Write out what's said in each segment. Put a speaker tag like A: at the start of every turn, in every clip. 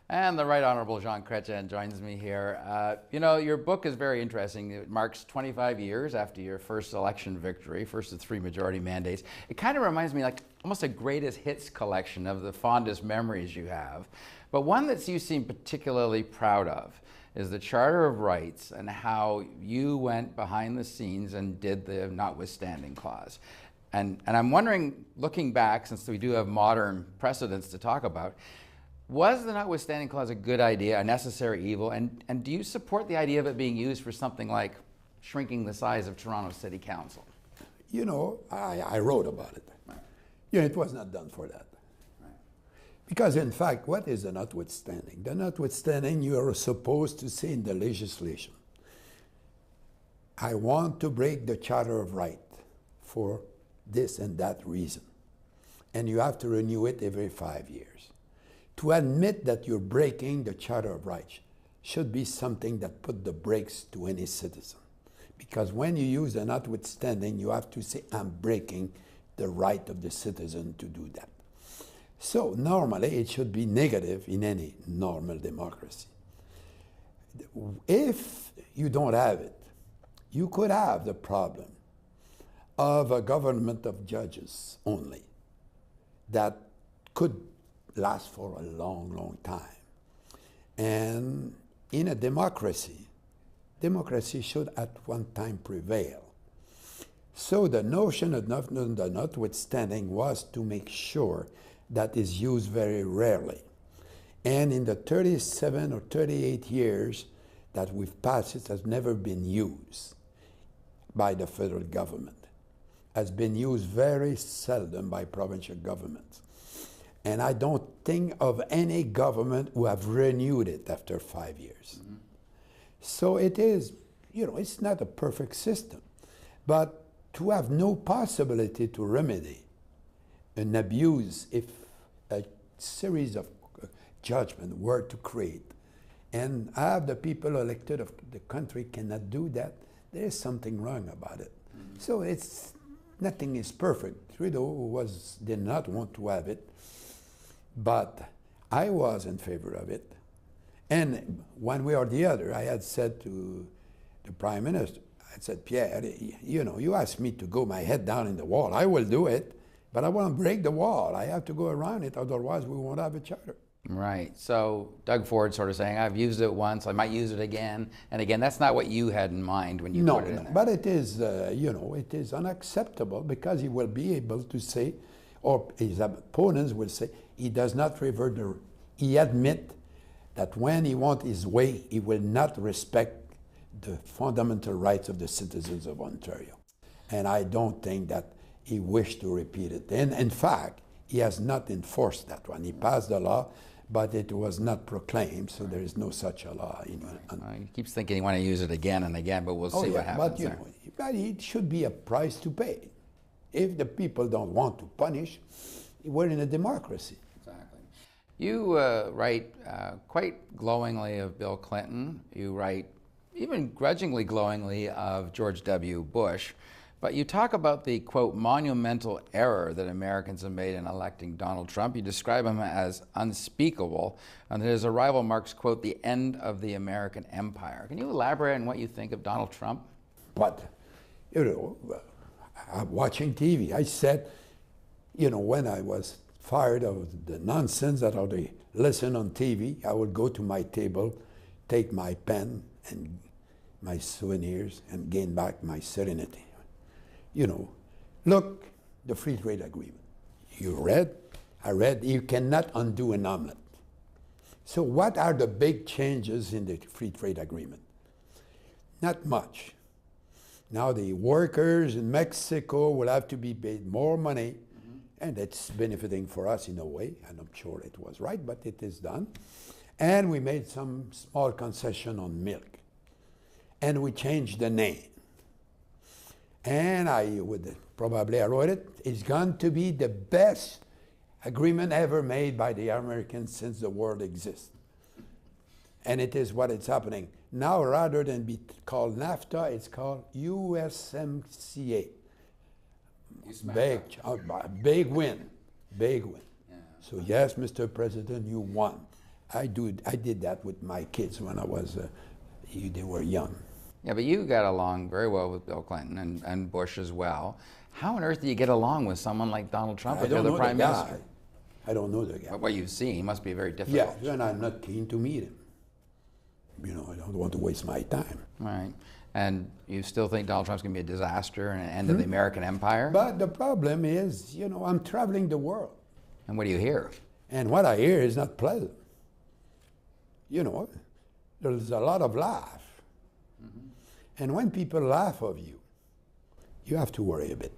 A: And the Right Honourable Jean Chretien joins me here. You know, your book is very interesting. It marks 25 years after your first election victory, first of 3 majority mandates. It kind of reminds me like almost a greatest hits collection of the fondest memories you have. But one that you seem particularly proud of is the Charter of Rights and how you went behind the scenes and did the notwithstanding clause. And I'm wondering, looking back, since we do have modern precedents to talk about, was the notwithstanding clause a good idea, a necessary evil, and do you support the idea of it being used for something like shrinking the size of Toronto City Council?
B: You know, I wrote about it.
A: Right.
B: You know, it was not done for that.
A: Right.
B: Because in fact, what is the notwithstanding? The notwithstanding, you are supposed to say in the legislation, I want to break the Charter of Right for this and that reason. And you have to renew it every 5 years. To admit that you're breaking the Charter of Rights should be something that put the brakes to any citizen. Because when you use the notwithstanding, you have to say, I'm breaking the right of the citizen to do that. So normally it should be negative in any normal democracy. If you don't have it, you could have the problem of a government of judges only that could last for a long, long time. And in a democracy, democracy should at one time prevail. So the notion of the notwithstanding was to make sure that is used very rarely. And in the 37 or 38 years that we've passed, it has never been used by the federal government. Has been used very seldom by provincial governments. And I don't think of any government who have renewed it after 5 years. Mm-hmm. So it is, you know, it's not a perfect system. But to have no possibility to remedy an abuse if a series of judgments were to create, and have the people elected of the country cannot do that, there is something wrong about it. Mm-hmm. So it's, nothing is perfect. Trudeau did not want to have it. But I was in favor of it. And one way or the other, I had said to the Prime Minister, I said, Pierre, you know, you asked me to go my head down in the wall. I will do it, but I want to break the wall. I have to go around it, otherwise we won't have a charter.
A: Right. So Doug Ford sort of saying, I've used it once, I might use it again. And again, that's not what you had in mind when you put it in there.
B: But it is, you know, it is unacceptable because he will be able to say, or his opponents will say, he does not revert the, he admit that when he wants his way, he will not respect the fundamental rights of the citizens of Ontario. And I don't think that he wished to repeat it. And in fact, he has not enforced that one. He passed the law, but it was not proclaimed, so there is no such a law. He
A: keeps thinking he wants to use it again and again, but we'll see what happens.
B: But you know, it should be a price to pay. If the people don't want to punish, we're in a democracy.
A: Exactly. You write quite glowingly of Bill Clinton. You write even grudgingly glowingly of George W. Bush. But you talk about the, quote, monumental error that Americans have made in electing Donald Trump. You describe him as unspeakable, and that his arrival marks, quote, the end of the American empire. Can you elaborate on what you think of Donald Trump?
B: But, you know, I'm watching TV. I said, you know, when I was fired of the nonsense that I listen on TV, I would go to my table, take my pen and my souvenirs, and gain back my serenity. You know, look, the free trade agreement. You read, I read, you cannot undo an omelet. So what are the big changes in the free trade agreement? Not much. Now the workers in Mexico will have to be paid more money, and it's benefiting for us in a way, and I'm sure it was right, but it is done. And we made some small concession on milk. And we changed the name. And I wrote it, it's going to be the best agreement ever made by the Americans since the world exists. And it is what is happening. Now, rather than be called NAFTA, it's called USMCA. Big win, big win. Yeah. So yes, Mr. President, you won. I did that with my kids when they were young.
A: Yeah, but you got along very well with Bill Clinton and Bush as well. How on earth do you get along with someone like Donald Trump if you're the prime minister?
B: I don't know the guy.
A: But what you've seen, he must be very difficult.
B: Yeah, and I'm not keen to meet him. I don't want to waste my time.
A: Right. And you still think Donald Trump's going to be a disaster and an end of the American empire?
B: But the problem is, I'm traveling the world.
A: And what do you hear?
B: And what I hear is not pleasant. There's a lot of laugh. And when people laugh of you, you have to worry a bit.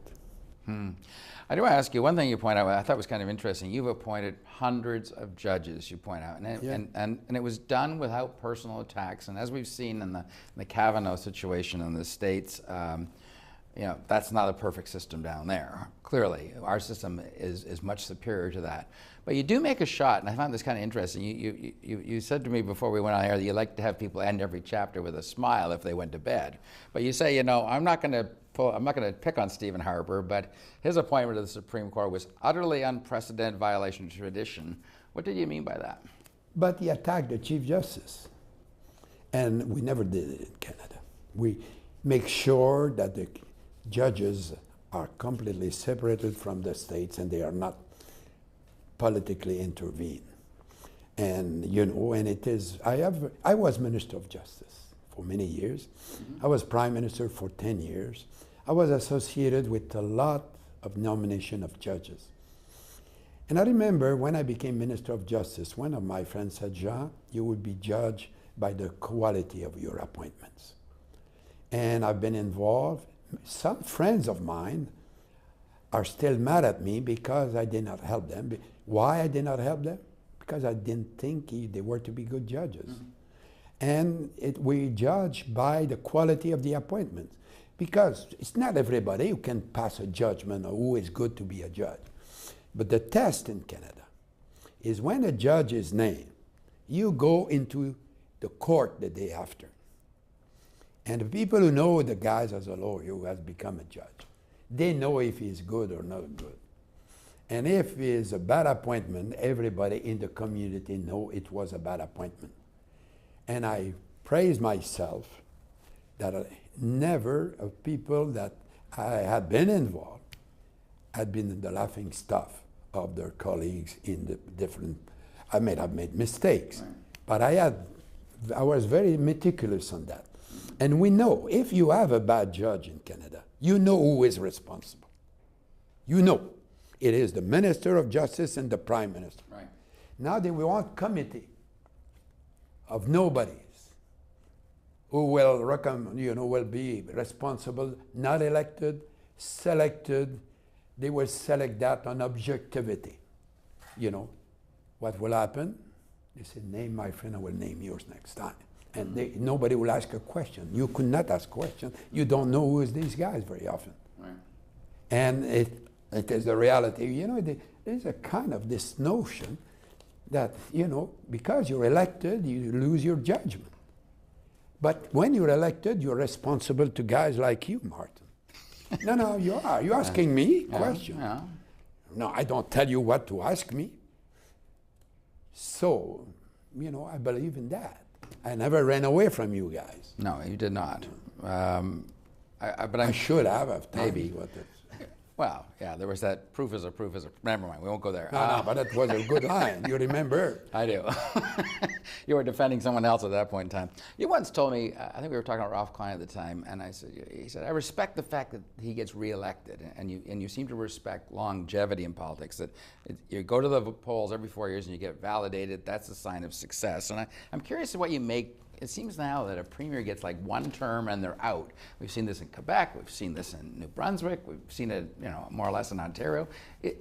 A: I do want to ask you one thing you point out, I thought was kind of interesting. You've appointed hundreds of judges, you point out, and it was done without personal attacks. And as we've seen in the Kavanaugh situation in the States, that's not a perfect system down there. Clearly, our system is much superior to that. But you do make a shot, and I found this kind of interesting. You said to me before we went on air that you like to have people end every chapter with a smile if they went to bed. But you say, I'm not going to pick on Stephen Harper, but his appointment to the Supreme Court was utterly unprecedented violation of tradition. What did you mean by that?
B: But he attacked the Chief Justice. And we never did it in Canada. We make sure that the judges are completely separated from the states and they are not politically intervened. And, and it is, I was Minister of Justice for many years. I was Prime Minister for 10 years. I was associated with a lot of nomination of judges. And I remember when I became Minister of Justice, one of my friends said, Jean, you will be judged by the quality of your appointments. And I've been involved. Some friends of mine are still mad at me because I did not help them. Why I did not help them? Because I didn't think they were to be good judges. And we judge by the quality of the appointments. Because it's not everybody who can pass a judgment or who is good to be a judge. But the test in Canada is when a judge is named, you go into the court the day after. And the people who know the guys as a lawyer who has become a judge, they know if he's good or not good. And if it's a bad appointment, everybody in the community know it was a bad appointment. And I praise myself that never of people that I had been involved had been the laughing stock of their colleagues in the different, I may have made mistakes, but I was very meticulous on that. And we know, if you have a bad judge in Canada, you know who is responsible. You know. It is the Minister of Justice and the Prime Minister.
A: Right.
B: Now they want committee of nobodies who will will be responsible, not elected, selected. They will select that on objectivity. What will happen? They say, name my friend, I will name yours next time. And nobody will ask a question. You could not ask a question. You don't know who is these guys very often.
A: Right.
B: And it is the reality. There's a kind of this notion that, because you're elected, you lose your judgment. But when you're elected, you're responsible to guys like you, Martin. No, you are. You're asking me questions.
A: Yeah.
B: No, I don't tell you what to ask me. So, I believe in that. I never ran away from you guys.
A: No, you did not. But
B: I should have
A: maybe.
B: What it.
A: Well, yeah, there was that proof is a proof is a. Never mind, we won't go there.
B: No, but that was a good line. You remember?
A: I do. You were defending someone else at that point in time. You once told me, I think we were talking about Ralph Klein at the time, and he said, I respect the fact that he gets reelected, and you seem to respect longevity in politics, that you go to the polls every 4 years and you get validated, that's a sign of success. And I'm curious what you make. It seems now that a premier gets like one term and they're out. We've seen this in Quebec, we've seen this in New Brunswick, we've seen it, more or less in Ontario.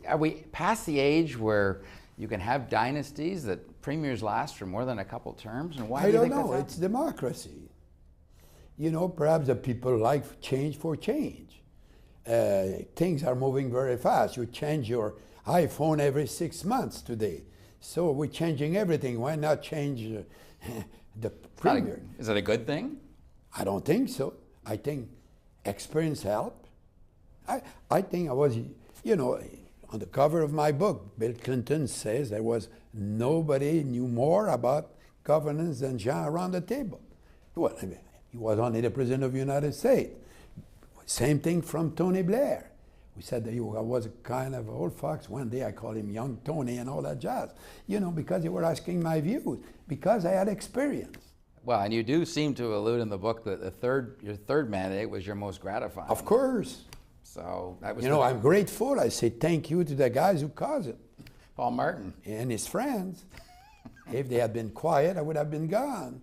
A: Are we past the age where you can have dynasties that premiers last for more than a couple terms? And why
B: I
A: do you
B: don't
A: think
B: know.
A: that's
B: It's democracy. Perhaps the people like change for change. Things are moving very fast. You change your iPhone every 6 months today. So we're changing everything. Why not change the premier?
A: Is it a good thing?
B: I don't think so. I think experience help. I think I was, on the cover of my book, Bill Clinton says there was nobody knew more about governance than Jean around the table. Well, I mean, he was only the President of the United States. Same thing from Tony Blair. We said that he was a kind of old fox. One day I called him Young Tony and all that jazz. You know, because they were asking my views, because I had experience.
A: Well, and you do seem to allude in the book that your third mandate was your most gratifying.
B: Of course.
A: So that was.
B: You know, I'm grateful. I say thank you to the guys who caused it.
A: Paul Martin.
B: And his friends. If they had been quiet, I would have been gone.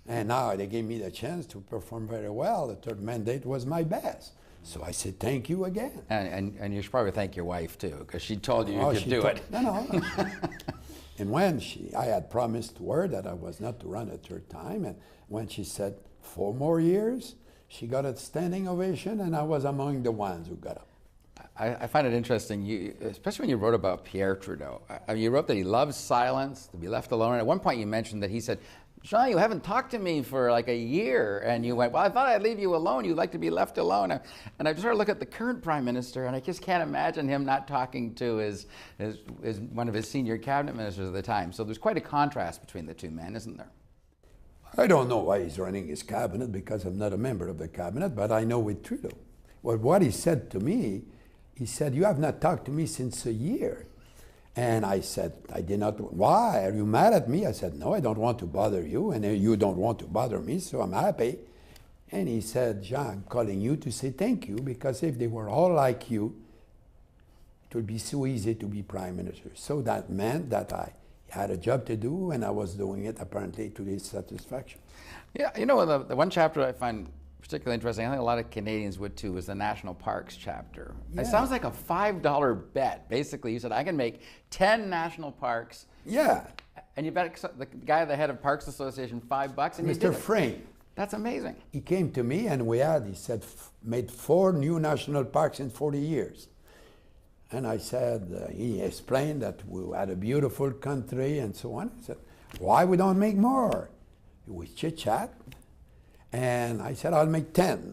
B: And now they gave me the chance to perform very well. The third mandate was my best. So I said thank you again.
A: And you should probably thank your wife too, because she told you you could do it.
B: No. And when I had promised her that I was not to run a third time, and when she said 4 more years, she got a standing ovation, and I was among the ones who got up.
A: I find it interesting, especially when you wrote about Pierre Trudeau. You wrote that he loves silence, to be left alone. At one point you mentioned that he said, Jean, you haven't talked to me for like a year. And you went, well, I thought I'd leave you alone. You'd like to be left alone. And I sort of look at the current Prime Minister, and I just can't imagine him not talking to one of his senior cabinet ministers at the time. So there's quite a contrast between the two men, isn't there?
B: I don't know why he's running his cabinet, because I'm not a member of the cabinet, but I know with Trudeau. Well, what he said to me, he said, you have not talked to me since a year. And I said, I did not. Why? Are you mad at me? I said, no, I don't want to bother you, and you don't want to bother me, so I'm happy. And he said, Jean, I'm calling you to say thank you, because if they were all like you, it would be so easy to be Prime Minister. So that meant that I had a job to do, and I was doing it apparently to his satisfaction.
A: Yeah, you know, the one chapter I find particularly interesting, I think a lot of Canadians would too, is the National Parks chapter. Yeah. It sounds like a $5 bet. Basically, you said, I can make 10 national parks.
B: Yeah.
A: And you bet the guy, the head of Parks Association, $5, and
B: Mr. Frame.
A: That's amazing.
B: He came to me, and he said, made 4 new national parks in 40 years. And I said, he explained that we had a beautiful country and so on. I said, why we don't make more? We chit-chat. And I said, I'll make 10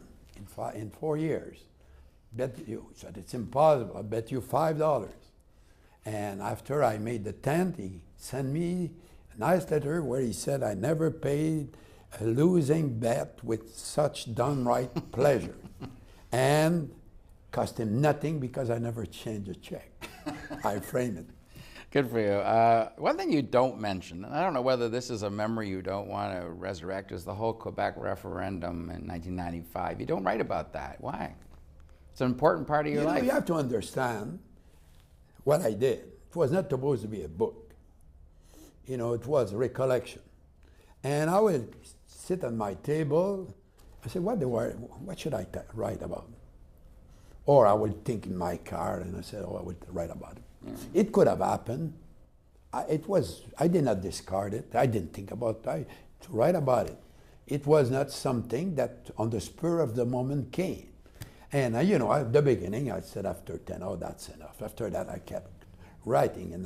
B: in 4 years. Bet you. He said, it's impossible. I'll bet you $5. And after I made the 10th, he sent me a nice letter where he said, I never paid a losing bet with such downright pleasure. And cost him nothing, because I never changed a check. I framed it.
A: Good for you. One thing you don't mention, and I don't know whether this is a memory you don't want to resurrect, is the whole Quebec referendum in 1995. You don't write about that. Why? It's an important part of your life.
B: You have to understand what I did. It was not supposed to be a book. You know, it was a recollection. And I would sit on my table. I said, what should I write about? Or I would think in my car, and I said, I would write about it. It could have happened. I did not discard it. I didn't think about it. To write about it. It was not something that on the spur of the moment came. And you know, at the beginning, I said after 10, oh, that's enough. After that, I kept writing, and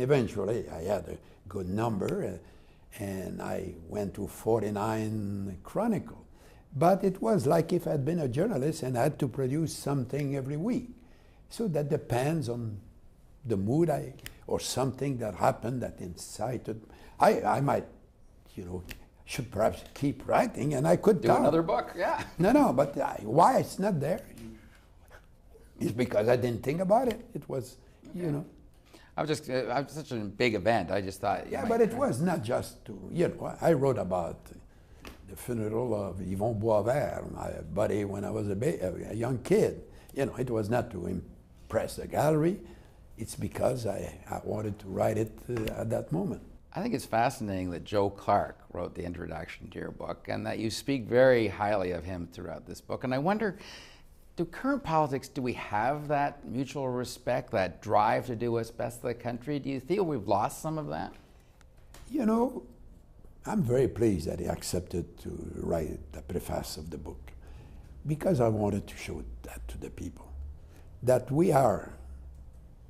B: eventually I had a good number, and I went to 49 Chronicle. But it was like if I'd been a journalist and I had to produce something every week. So that depends on the mood or something that happened that incited. I might, you know, should perhaps keep writing, and I could
A: do another book, yeah.
B: No, but why it's not there? It's because I didn't think about it. It was, you know.
A: I was such a big event. I just thought.
B: Yeah, but it was not just to, you know. I wrote about the funeral of Yvon Boisvert, my buddy, when I was a young kid. You know, it was not to impress the gallery. It's because I wanted to write it at that moment.
A: I think it's fascinating that Joe Clark wrote the introduction to your book, and that you speak very highly of him throughout this book. And I wonder, do current politics, do we have that mutual respect, that drive to do what's best for the country? Do you feel we've lost some of that?
B: You know, I'm very pleased that he accepted to write the preface of the book, because I wanted to show that to the people, that we are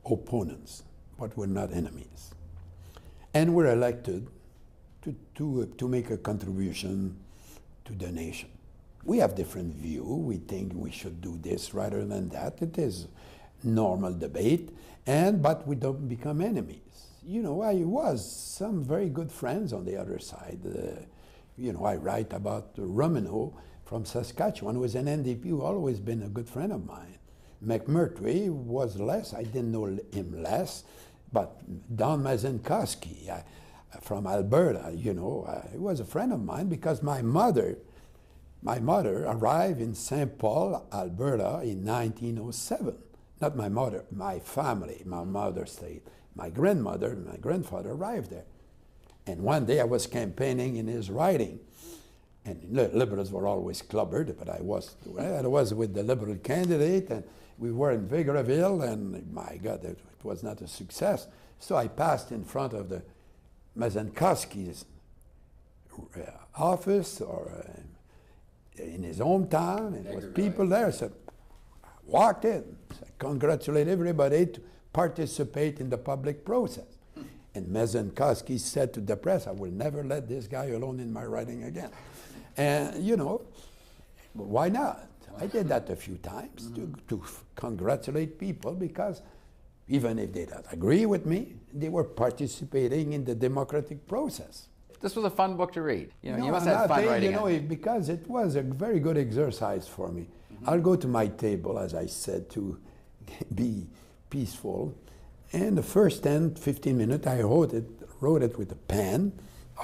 B: opponents, but we're not enemies. And we're elected to make a contribution to the nation. We have different view. We think we should do this rather than that. It is normal debate, but we don't become enemies. You know, I was some very good friends on the other side. You know, I write about Romano from Saskatchewan, who was an NDP, who always been a good friend of mine. McMurtry was less, I didn't know him less, but Don Mazenkowski from Alberta, you know, he was a friend of mine because my mother arrived in St. Paul, Alberta in 1907. Not my mother, my family, my mother stayed. My grandmother and my grandfather arrived there. And one day I was campaigning in his riding. And the Liberals were always clobbered, but I was with the Liberal candidate, and we were in Vegreville, and my God, it was not a success. So I passed in front of the Mazenkowski's office or in his hometown, and there was people there. So I walked in, so I congratulate everybody to participate in the public process. And Mazenkowski said to the press, I will never let this guy alone in my riding again. And, you know, why not? I did that a few times to congratulate people, because even if they don't agree with me, they were participating in the democratic process.
A: This was a fun book to read. You know,
B: No,
A: you must have fun writing it.
B: Because it was a very good exercise for me. I'll go to my table, as I said, to be peaceful. And the first 10, 15 minutes, I wrote it with a pen,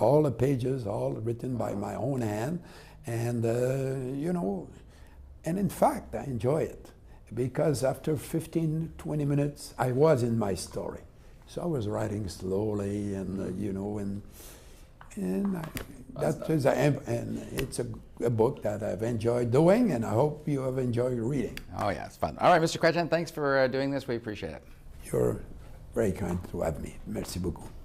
B: all the pages, all written by my own hand. And, you know, and in fact, I enjoy it. Because after 15, 20 minutes, I was in my story. So I was writing slowly, and, you know, and it's a book that I've enjoyed doing, and I hope you have enjoyed reading.
A: Oh yeah, it's fun. All right, Mr. Chretien, thanks for doing this. We appreciate it.
B: You're very kind to have me. Merci beaucoup.